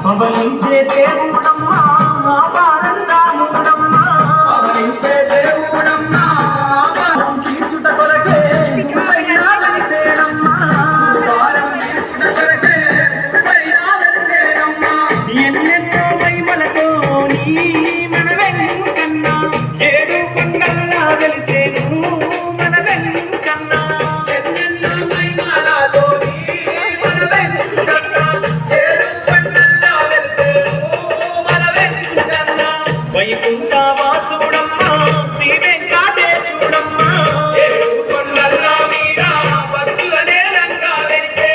పవలించే దేవుడమ్మా పారందాముడమ్మా పవలించే దేవుడమ్మా కీర్చుట కొరకే వెలిసేనమ్మా వారం కీర్చుట కొరకే వెలిసేనమ్మా ఎన్నెన్నో మహిమలతో నీ మన వెంకన్నా ఏడు కొండల్లా వెలిసేను మన వెంకన్నా ఎన్నెన్నో మహిమలతో వైకుంఠ వాసుడమ్మా శ్రీ వెంకటేశుడమ్మా ఏడు కొండల మీద భక్తులనే రంగా వెలిసే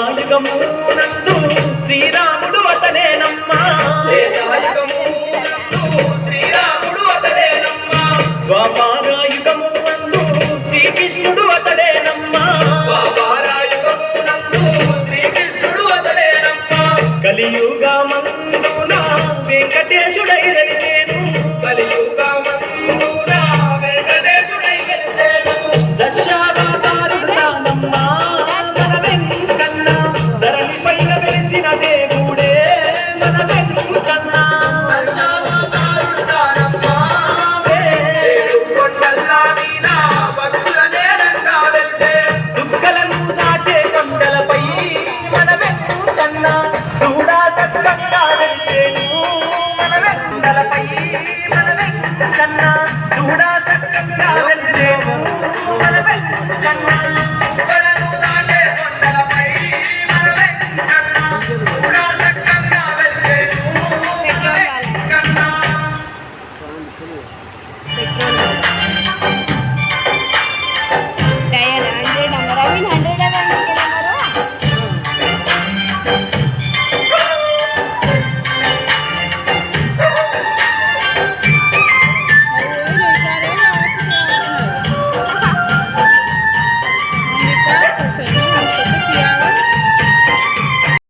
త్రేతాయుగమునందు శ్రీరాముడు అతనేనమ్మా శ్రీరాముడు అతనేనమ్మా ద్వాపరాయుగమునందు శ్రీకృష్ణుడు అతనేనమ్మా ద్వాపరాయుగమునందు శ్రీకృష్ణుడు అతనేనమ్మా కలియుగమందున వెంకటేశుడై వెలిసేను కలియుగమందున వెంకటేశుడై వెలిసేను దశావతారుడు తానమ్మా దేవుడే మన వెంకన్నా దశావతారుడు తానమ్మా ఏడు కొండల మీద భక్తులనే రంగా వెలిసే సుక్కలను దాటే కొండలపై మన వెంకన్నా చూడా చక్కగా వెలిసే